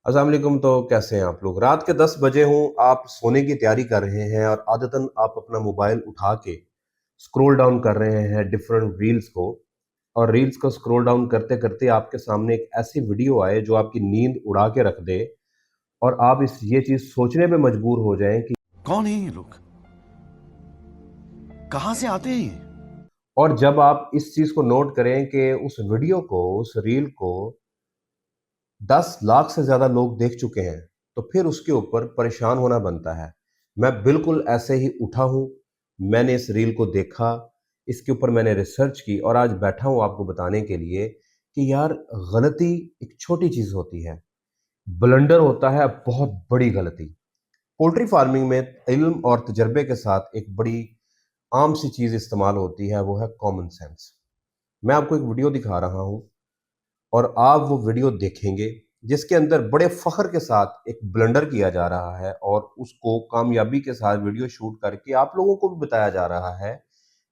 अस्सलाम वालेकुम। तो कैसे हैं आप लोग? रात के 10 बजे हों, आप सोने की तैयारी कर रहे हैं और आदतन आप अपना मोबाइल उठा के स्क्रॉल डाउन कर रहे हैं डिफरेंट रील्स को। और रील्स को स्क्रॉल डाउन करते-करते आपके सामने एक ऐसी वीडियो आए जो आपकी नींद उड़ा के रख दे और आप इस ये चीज़ सोचने पे मजबूर हो जाएँ कि कौन है ये लोग? कहां से आते हैं ये? और जब आप इस चीज़ को नोट करें कि उस वीडियो को, उस रील को 10 लाख से ज़्यादा लोग देख चुके हैं, तो फिर उसके ऊपर परेशान होना बनता है। मैं बिल्कुल ऐसे ही उठा हूँ, मैंने इस रील को देखा, इसके ऊपर मैंने रिसर्च की और आज बैठा हूँ आपको बताने के लिए कि यार गलती एक छोटी चीज़ होती है, ब्लंडर होता है बहुत बड़ी गलती। पोल्ट्री फार्मिंग में इल्म और तजर्बे के साथ एक बड़ी आम सी चीज़ इस्तेमाल होती है, वो है कॉमन सेंस। मैं आपको एक वीडियो दिखा रहा हूँ और आप वो वीडियो देखेंगे जिसके अंदर बड़े फ़ख्र के साथ एक ब्लंडर किया जा रहा है और उसको कामयाबी के साथ वीडियो शूट करके आप लोगों को भी बताया जा रहा है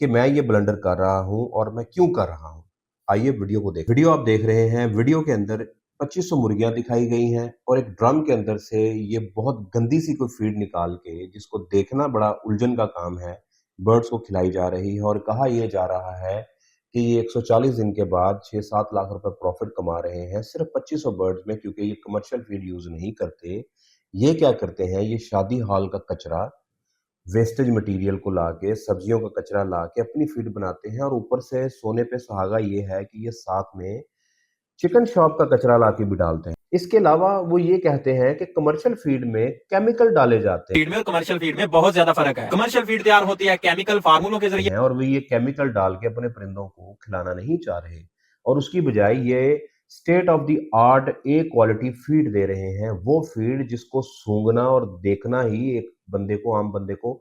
कि मैं ये ब्लंडर कर रहा हूँ और मैं क्यों कर रहा हूँ। आइए वीडियो को देखें। वीडियो आप देख रहे हैं, वीडियो के अंदर 2500 मुर्गियाँ दिखाई गई हैं और एक ड्रम के अंदर से ये बहुत गंदी सी कोई फ़ीड निकाल के, जिसको देखना बड़ा उलझन का काम है, बर्ड्स को खिलाई जा रही है और कहा ये जा रहा है कि ये 140 दिन के बाद 6-7 लाख रुपए प्रॉफ़िट कमा रहे हैं, सिर्फ़ 2500 बर्ड्स में, क्योंकि ये कमर्शियल फ़ीड यूज़ नहीं करते। ये क्या करते हैं, ये शादी हॉल का कचरा, वेस्टेज मटीरियल को लाके, सब्जियों का कचरा लाके अपनी फ़ीड बनाते हैं और ऊपर से सोने पे सुहागा ये है कि ये साथ में चिकन शॉप का कचरा लाके भी डालते हैं। इसके अलावा वो ये कहते हैं कि कमर्शियल फ़ीड में केमिकल डाले जाते फीड में और कमर्शियल फीड में बहुत ज्यादा फर्क है। कमर्शियल फीड तैयार होती है केमिकल फार्मूलों के जरिए हैं और वो ये केमिकल डाल के अपने परिंदों को खिलाना नहीं चाह रहे और उसकी बजाय ये state of the art a quality feed दे रहे हैं। वो फीड जिसको सूंघना और देखना ही एक बंदे को, आम बंदे को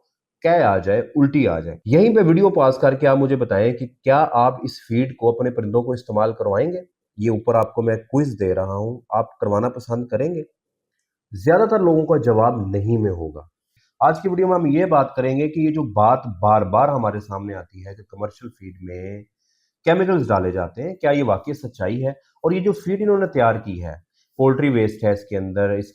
कै आ जाए, उल्टी आ जाए। यहीं पे वीडियो पॉज़ करके आप मुझे बताएं कि क्या आप इस फीड को अपने परिंदों को इस्तेमाल करवाएंगे? ये ऊपर आपको मैं क्विज़ दे रहा हूँ, आप करवाना पसंद करेंगे? ज़्यादातर लोगों का जवाब नहीं में होगा। आज की वीडियो में हम ये बात करेंगे कि ये जो बात बार-बार हमारे सामने आती है कि कमर्शियल फीड में केमिकल्स डाले जाते हैं, क्या ये वाक़ई सच्चाई है? और ये जो फीड इन्होंने तैयार की है, पोल्ट्री वेस्ट है इसके अंदर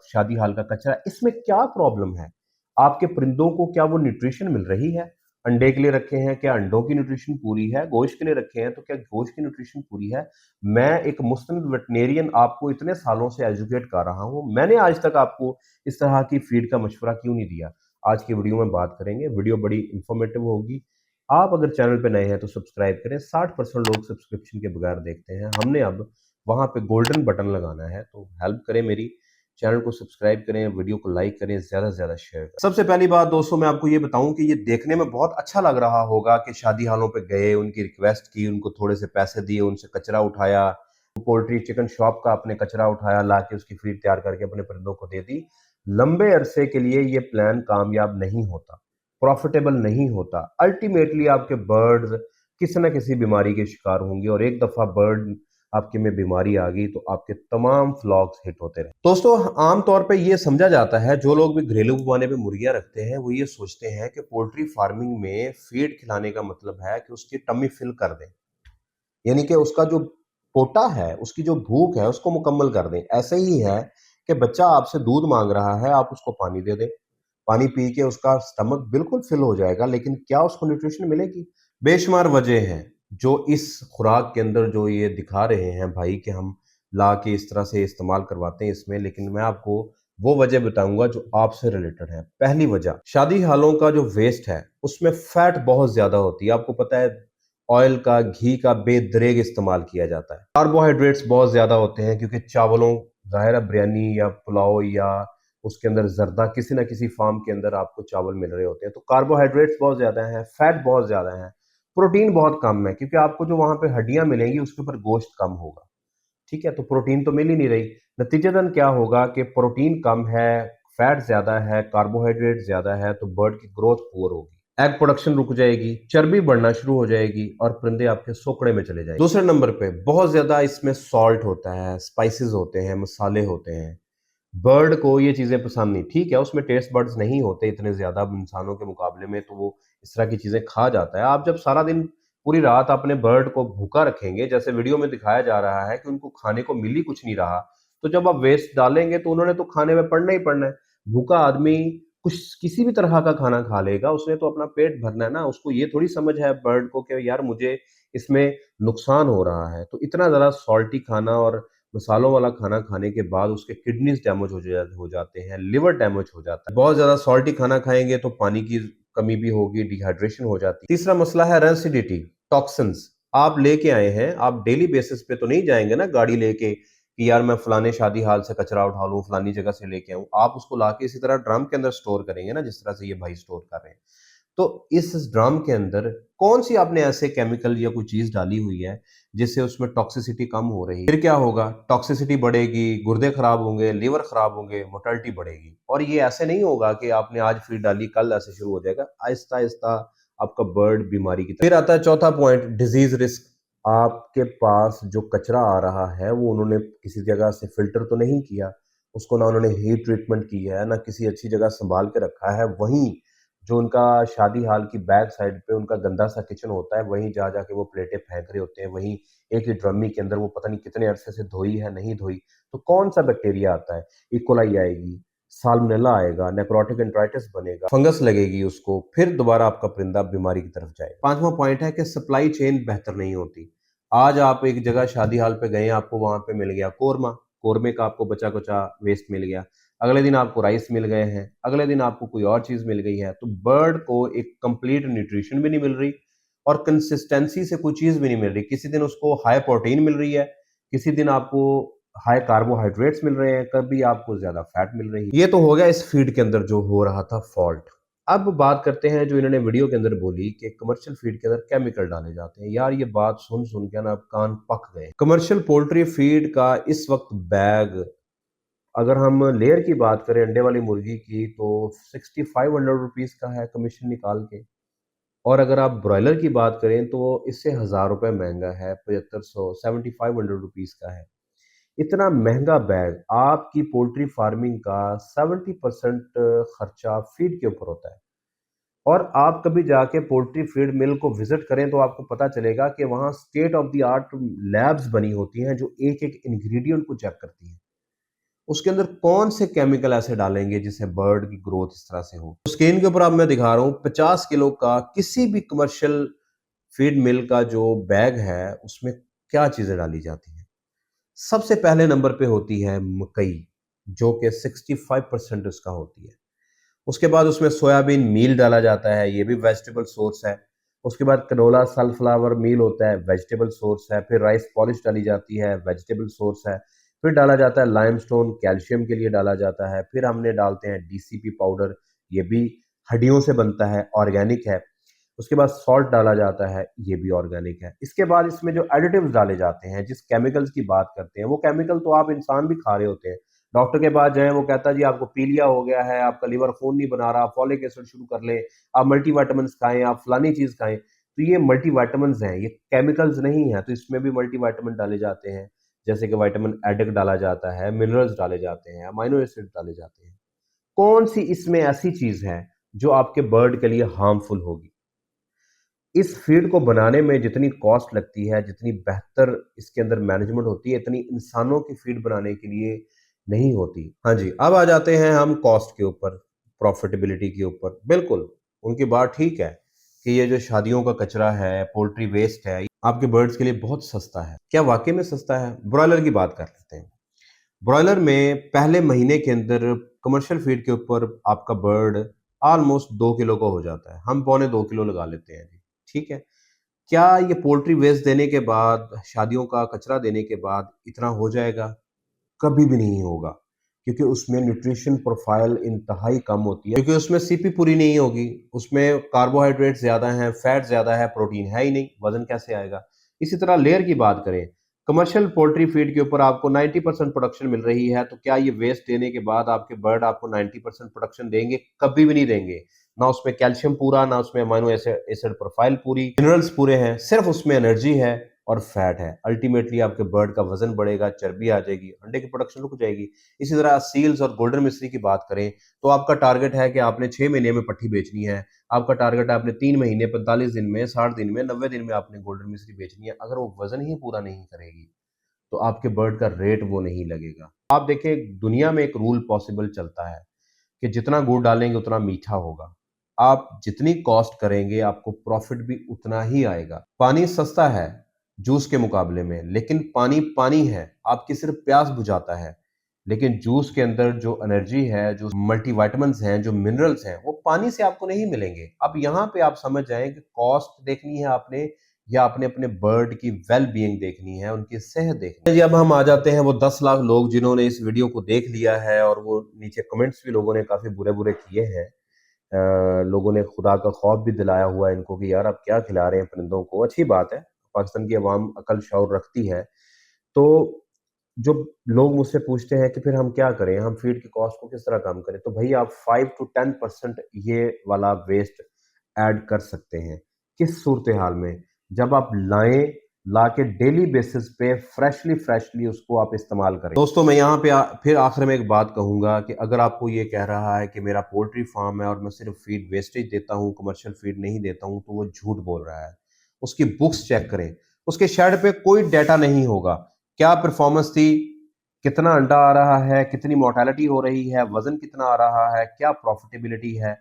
शादी हाल का कचरा, इसमें क्या प्रॉब्लम है? आपके परिंदों को क्या वो न्यूट्रिशन मिल रही है? अंडे के लिए रखे हैं, क्या अंडों की न्यूट्रिशन पूरी है? गोश्त के लिए रखे हैं, तो क्या गोश्त की न्यूट्रिशन पूरी है? मैं एक मुस्तनद वेटनेरियन आपको इतने सालों से एजुकेट कर रहा हूँ, मैंने आज तक आपको इस तरह की फीड का मशवरा क्यों नहीं दिया? आज की वीडियो में बात करेंगे, वीडियो बड़ी इन्फॉर्मेटिव होगी। आप अगर चैनल पे नए हैं तो सब्सक्राइब करें। 60% लोग सब्सक्रिप्शन के बगैर देखते हैं। हमने अब वहाँ पे गोल्डन बटन लगाना है, तो हेल्प करें मेरी। चैनल को सब्सक्राइब करें, वीडियो को लाइक करें, ज़्यादा से ज़्यादा शेयर करें। सबसे पहली बात दोस्तों, मैं आपको ये बताऊँ कि ये देखने में बहुत अच्छा लग रहा होगा कि शादी हालों पे गए, उनकी रिक्वेस्ट की, उनको थोड़े से पैसे दिए, उनसे कचरा उठाया, पोल्ट्री चिकन शॉप का आपने कचरा उठाया, लाके उसकी फीड तैयार करके अपने परिंदों को दे दी। लंबे अरसे के लिए ये प्लान कामयाब नहीं होता, प्रॉफिटेबल नहीं होता। अल्टीमेटली आपके बर्ड्स किसी न किसी बीमारी के शिकार होंगे और एक दफ़ा बर्ड आपके में बीमारी आ गई तो आपके तमाम फ्लॉक्स हिट होते रहे। दोस्तों, आम तौर पे ये समझा जाता है, जो लोग भी घरेलू पैमाने पे मुर्गियां रखते हैं वो ये सोचते हैं कि पोल्ट्री फार्मिंग में फीड खिलाने का मतलब है कि उसकी टमी फिल कर दें, यानी कि उसका जो पोटा है, उसकी जो भूख है उसको मुकम्मल कर दें। ऐसे ही है कि बच्चा आपसे दूध मांग रहा है, आप उसको पानी दे दें, पानी पी के उसका स्टमक बिल्कुल फिल हो जाएगा, लेकिन क्या उसको न्यूट्रिशन मिलेगी? बेशुमार वजह हैं जो इस खुराक के अंदर जो ये दिखा रहे हैं भाई कि हम ला के इस तरह से इस्तेमाल करवाते हैं इसमें, लेकिन मैं आपको वो वजह बताऊंगा जो आपसे रिलेटेड है। पहली वजह, शादी हालों का जो वेस्ट है उसमें फैट बहुत ज्यादा होती है। आपको पता है, ऑयल का, घी का बेदरेग इस्तेमाल किया जाता है। कार्बोहाइड्रेट्स बहुत ज्यादा होते हैं क्योंकि चावलों, ज़ाहिर है बिरयानी या पुलाव या उसके अंदर जर्दा, किसी ना किसी फार्म के अंदर आपको चावल मिल रहे होते हैं, तो कार्बोहाइड्रेट्स बहुत ज्यादा हैं, फैट बहुत ज्यादा है, प्रोटीन बहुत कम है क्योंकि आपको जो वहां पे हड्डियां मिलेंगी उसके ऊपर गोश्त कम होगा। ठीक है, तो प्रोटीन तो मिल ही नहीं रही। नतीजतन क्या होगा कि प्रोटीन कम है, फैट ज्यादा है, कार्बोहाइड्रेट ज्यादा है, तो बर्ड की ग्रोथ पुअर होगी, एग प्रोडक्शन रुक जाएगी, चर्बी बढ़ना शुरू हो जाएगी और परिंदे आपके सोकड़े में चले जाएंगे। दूसरे नंबर पे बहुत ज्यादा इसमें सॉल्ट होता है, स्पाइसेस होते हैं, मसाले होते हैं। बर्ड को ये चीजें पसंद नहीं। ठीक है, उसमें टेस्ट बर्ड्स नहीं होते इतने ज्यादा इंसानों के मुकाबले में, तो वो इस तरह की चीजें खा जाता है। आप जब सारा दिन, पूरी रात अपने बर्ड को भूखा रखेंगे, जैसे वीडियो में दिखाया जा रहा है कि उनको खाने को मिल ही कुछ नहीं रहा, तो जब आप वेस्ट डालेंगे तो उन्होंने तो खाने में पड़ना ही पड़ना है। भूखा आदमी कुछ किसी भी तरह का खाना खा लेगा, उसने तो अपना पेट भरना है ना, उसको ये थोड़ी समझ है बर्ड को कि यार मुझे इसमें नुकसान हो रहा है। तो इतना ज़्यादा सॉल्टी खाना और मसालों वाला खाना खाने के बाद उसके किडनीज़ डैमेज हो जाते हैं, लिवर डैमेज हो जाता है। बहुत ज़्यादा सॉल्टी खाना खाएँगे तो पानी की कमी भी होगी, डिहाइड्रेशन हो जाती है। तीसरा मसला है रेसिडिटी, टॉक्सिन्स। आप लेके आए हैं, आप डेली बेसिस पे तो नहीं जाएँगे ना गाड़ी लेके कि यार मैं फलाने शादी हाल से कचरा उठा लूँ, फलानी जगह से लेके आऊँ। आप उसको लाके इसी तरह ड्रम के अंदर स्टोर करेंगे ना, जिस तरह से ये भाई स्टोर कर रहे हैं। तो इस ड्रम के अंदर कौन-सी आपने ऐसे केमिकल या कोई चीज़ डाली हुई है, जिससे उसमें टॉक्सिसिटी कम हो रही है? फिर क्या होगा? टॉक्सिसिटी बढ़ेगी, गुर्दे खराब होंगे, लिवर खराब होंगे, मोर्टेलिटी बढ़ेगी। और ये ऐसे नहीं होगा कि आपने आज फीड डाली, कल ऐसे शुरू हो जाएगा। आहिस्ता-आहिस्ता आपका बर्ड बीमारी की तरफ। फिर आता है चौथा पॉइंट, डिज़ीज़ रिस्क। आपके पास जो कचरा आ रहा है, वो उन्होंने किसी जगह से फ़िल्टर तो नहीं किया, उसको ना उन्होंने हीट ट्रीटमेंट की है, ना किसी अच्छी जगह सँभाल के रखा है। वहीं जो उनका शादी हाल की बैक साइड पे उनका गंदा सा किचन होता है, वहीं जा जाके वो प्लेटें फेंक रहे होते हैं, वहीं एक ही ड्रमी के अंदर वो पता नहीं कितने अरसे से धोई है, नहीं धोई। तो कौन-सा बैक्टीरिया आता है? इकोलाई आएगी, साल्मोनेला आएगा, नेक्रोटिक एंटराइटिस बनेगा, फंगस लगेगी उसको, फिर दोबारा आपका परिंदा बीमारी की तरफ जाएगा। 5वां पॉइंट है कि सप्लाई चेन बेहतर नहीं होती। आज आप एक जगह शादी हाल पे गए, आपको वहाँ पे मिल गया कोरमा, कोरमे का आपको बचा-कुचा वेस्ट मिल गया। अगले दिन आपको राइस मिल गए हैं, अगले दिन आपको कोई और चीज़ मिल गई है, तो बर्ड को एक कंप्लीट न्यूट्रिशन भी नहीं मिल रही और कंसिस्टेंसी से कोई चीज़ भी नहीं मिल रही। किसी दिन उसको हाई प्रोटीन मिल रही है, किसी दिन आपको हाई कार्बोहाइड्रेट्स मिल रहे हैं, कभी आपको ज़्यादा फैट मिल रही है। ये तो हो गया इस फीड के अंदर जो हो रहा था फॉल्ट। अब बात करते हैं जो इन्होंने वीडियो के अंदर बोली कि कमर्शियल फीड के अंदर केमिकल डाले जाते हैं। यार ये बात सुन के ना अब कान पक गए। कमर्शियल पोल्ट्री फीड का इस वक्त बैग, अगर हम लेयर की बात करें अंडे वाली मुर्गी की, तो 6500 रुपीज़ का है कमीशन निकाल के। और अगर आप ब्रॉयलर की बात करें तो इससे 1000 रुपये महंगा है, 7500 7500 रुपीज़ का है। इतना महंगा बैग, आपकी पोल्ट्री फार्मिंग का 70% खर्चा फीड के ऊपर होता है। और आप कभी जाके पोल्ट्री फीड मिल को विजिट करें तो आपको पता चलेगा कि वहाँ state of the art labs बनी होती हैं जो एक एक इंग्रेडिएंट को चेक करती हैं। उसके अंदर कौन से केमिकल ऐसे डालेंगे जिससे बर्ड की ग्रोथ इस तरह से हो। तो स्क्रीन के ऊपर अब मैं दिखा रहा हूँ 50 किलो का किसी भी कमर्शियल फीड मिल का जो बैग है, उसमें क्या चीजें डाली जाती हैं। सबसे पहले नंबर पे होती है मकई, जो कि 65% उसका होती है। उसके बाद उसमें सोयाबीन मील डाला जाता है, ये भी वेजिटेबल सोर्स है। उसके बाद कनोला सनफ्लावर मील होता है, वेजिटेबल सोर्स है। फिर राइस पॉलिश डाली जाती है, वेजिटेबल सोर्स है। फिर डाला जाता है लाइमस्टोन, कैल्शियम के लिए डाला जाता है। फिर हमने डालते हैं डीसीपी पाउडर, ये भी हड्डियों से बनता है, ऑर्गेनिक है। उसके बाद सॉल्ट डाला जाता है, ये भी ऑर्गेनिक है। इसके बाद इसमें जो एडिटिव्स डाले जाते हैं, जिस केमिकल्स की बात करते हैं, वो केमिकल तो आप इंसान भी खा रहे होते हैं। डॉक्टर के पास जाएँ, वो कहता है जी आपको पीलिया हो गया है, आपका लिवर खून नहीं बना रहा, फॉलिक एसिड शुरू कर लें, आप मल्टीविटामिन्स खाएँ, आप फलानी चीज़ खाएँ। तो ये मल्टीविटामिन्स हैं, ये केमिकल्स नहीं हैं, तो इसमें भी मल्टीविटामिन डाले जाते हैं। जैसे कि विटामिन एडिक डाला जाता है, मिनरल्स डाले जाते हैं, अमाइनो एसिड डाले जाते हैं। कौन-सी इसमें ऐसी चीज़ है जो आपके बर्ड के लिए हार्मफुल होगी? इस फीड को बनाने में जितनी कॉस्ट लगती है, जितनी बेहतर इसके अंदर मैनेजमेंट होती है, इतनी इंसानों की फीड बनाने के लिए नहीं होती। हाँ जी, अब आ जाते हैं हम कॉस्ट के ऊपर, प्रॉफिटेबिलिटी के ऊपर। बिल्कुल, उनकी बात ठीक है कि ये जो शादियों का कचरा है, पोल्ट्री वेस्ट है, आपके बर्ड्स के लिए बहुत सस्ता है। क्या वाक़ई में सस्ता है? ब्रॉयलर की बात कर लेते हैं। ब्रॉयलर में पहले महीने के अंदर कमर्शियल फीड के ऊपर आपका बर्ड ऑलमोस्ट 2 किलो का हो जाता है। हम पौने 2 किलो लगा लेते हैं जी, ठीक है। क्या ये पोल्ट्री वेस्ट देने के बाद, शादियों का कचरा देने के बाद इतना हो जाएगा? कभी भी नहीं होगा, क्योंकि उसमें न्यूट्रिशन प्रोफाइल इंतहाई कम होती है, क्योंकि उसमें सीपी पूरी नहीं होगी, उसमें कार्बोहाइड्रेट ज़्यादा हैं, फैट ज़्यादा है, प्रोटीन है ही नहीं, वज़न कैसे आएगा? इसी तरह लेयर की बात करें, कमर्शियल पोल्ट्री फीड के ऊपर आपको 90% प्रोडक्शन मिल रही है, तो क्या ये वेस्ट देने के बाद आपके बर्ड आपको 90% प्रोडक्शन देंगे? कभी भी नहीं देंगे। ना उसमें कैल्शियम पूरा, ना उसमें अमाइनो एसिड प्रोफाइल पूरी, मिनरल्स पूरे हैं, सिर्फ उसमें एनर्जी है और फैट है। अल्टीमेटली आपके बर्ड का वजन बढ़ेगा, चर्बी आ जाएगी, अंडे की प्रोडक्शन रुक जाएगी। इसी तरह सील्स और गोल्डन मिस्री की बात करें तो आपका टारगेट है कि आपने 6 महीने में पट्ठी बेचनी है। आपका टारगेट है आपने 3 महीने, 45 दिन में, 60 दिन में, 90 दिन में आपने गोल्डन मिस्री बेचनी है। अगर वो वजन ही पूरा नहीं करेगी तो आपके बर्ड का रेट वो नहीं लगेगा। आप देखें दुनिया में एक रूल पॉसिबल चलता है कि जितना गुड़ डालेंगे उतना मीठा होगा। आप जितनी कॉस्ट करेंगे आपको प्रॉफिट भी उतना ही आएगा। पानी सस्ता है जूस के मुकाबले में, लेकिन पानी पानी है, आपकी सिर्फ प्यास बुझाता है। लेकिन जूस के अंदर जो एनर्जी है, जो मल्टीविटामिन्स हैं, जो मिनरल्स हैं, वो पानी से आपको नहीं मिलेंगे। अब यहाँ पे आप समझ जाएं कि कॉस्ट देखनी है आपने या आपने अपने बर्ड की वेल बीइंग देखनी है, उनकी सेहत देखनी है। जी, अब हम आ जाते हैं वो 10 लाख लोग जिन्होंने इस वीडियो को देख लिया है और वो नीचे कमेंट्स भी लोगों ने काफी बुरे-बुरे किए हैं। लोगों ने खुदा का खौफ भी दिलाया हुआ है इनको कि यार आप क्या खिला रहे हैं परिंदों को। अच्छी बात है, पाकिस्तान की अवाम अकल शऊर रखती है। तो जो लोग मुझसे पूछते हैं कि फिर हम क्या करें, हम फीड की कॉस्ट को किस तरह कम करें, तो भई आप 5 टू 10% ये वाला वेस्ट ऐड कर सकते हैं। किस सूरत-ए-हाल में? जब आप लाएँ, लाके डेली बेसिस पे फ्रेशली उसको आप इस्तेमाल करें। दोस्तों मैं यहाँ पे फिर आखिर में एक बात कहूँगा कि अगर आपको ये कह रहा है कि मेरा पोल्ट्री फार्म है और मैं सिर्फ फीड वेस्टेज देता हूँ, कमर्शियल फीड नहीं देता हूँ, तो वो झूठ बोल रहा है। उसकी बुक्स चेक करें, उसके शेड पे कोई डेटा नहीं होगा। क्या परफॉर्मेंस थी, कितना अंडा आ रहा है, कितनी मोर्टेलिटी हो रही है, वजन कितना आ रहा है, क्या प्रॉफिटेबिलिटी है,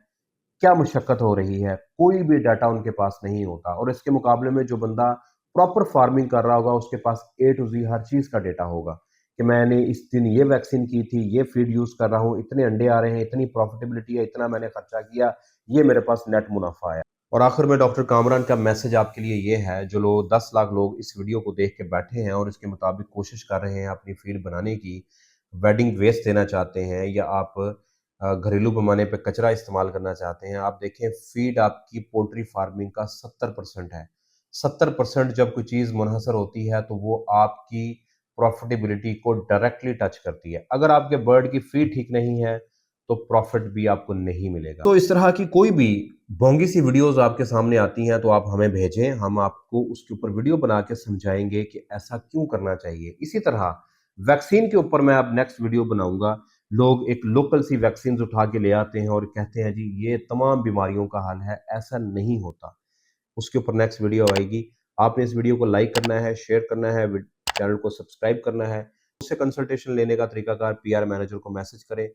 क्या मुशक्कत हो रही है, कोई भी डाटा उनके पास नहीं होता। और इसके मुकाबले में जो बंदा प्रॉपर फार्मिंग कर रहा होगा उसके पास ए टू जी हर चीज का डेटा होगा कि मैंने इस दिन ये वैक्सीन की थी, ये फीड यूज कर रहा हूँ, इतने अंडे आ रहे हैं, इतनी प्रॉफिटेबिलिटी है, इतना मैंने खर्चा किया, ये मेरे पास नेट मुनाफा है। और आखिर में डॉक्टर कामरान का मैसेज आपके लिए ये है, जो लोग 10 लाख लोग इस वीडियो को देख के बैठे हैं और इसके मुताबिक कोशिश कर रहे हैं अपनी फीड बनाने की, वेडिंग वेस्ट देना चाहते हैं या आप घरेलू पैमाने पे कचरा इस्तेमाल करना चाहते हैं, आप देखें फीड आपकी पोल्ट्री फार्मिंग का 70% है। 70% जब कोई चीज़ मुनहसर होती है तो वो आपकी प्रॉफिटेबिलिटी को डायरेक्टली टच करती है। अगर आपके बर्ड की फीड ठीक नहीं है तो प्रॉफिट भी आपको नहीं मिलेगा। तो इस तरह की कोई भी भोंगी सी वीडियोस आपके सामने आती हैं तो आप हमें भेजें, हम आपको उसके ऊपर वीडियो बना के समझाएंगे कि ऐसा क्यों करना चाहिए। इसी तरह वैक्सीन के ऊपर मैं अब नेक्स्ट वीडियो बनाऊंगा। लोग एक लोकल सी वैक्सीन उठा के ले आते हैं और कहते हैं जी ये तमाम बीमारियों का हल है, ऐसा नहीं होता। उसके ऊपर नेक्स्ट वीडियो आएगी। आपने इस वीडियो को लाइक करना है, शेयर करना है, चैनल को सब्सक्राइब करना है। उससे कंसल्टेशन लेने का तरीकाकार पीआर मैनेजर को मैसेज करें।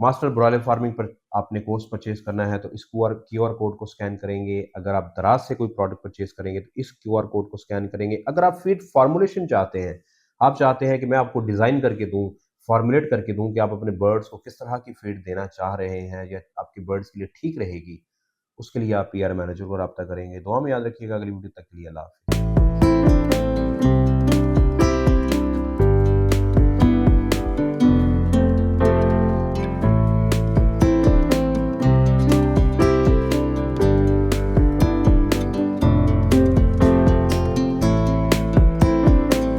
मास्टर ब्रॉयलर फार्मिंग पर आपने कोर्स परचेज करना है तो इस क्यूआर कोड को स्कैन करेंगे। अगर आप दराज से कोई प्रोडक्ट परचेज करेंगे तो इस क्यूआर कोड को स्कैन करेंगे। अगर आप फीड फॉर्मुलेशन चाहते हैं, आप चाहते हैं कि मैं आपको डिजाइन करके दूं, फॉर्मुलेट करके दूं कि आप अपने बर्ड्स को किस तरह की फीड देना चाह रहे हैं या आपकी बर्ड्स के लिए ठीक रहेगी, उसके लिए आप पीआर मैनेजर को राब्ता करेंगे। दुआ में याद रखिएगा। अगली वीडियो तक के लिए अल्लाह हाफ़िज़।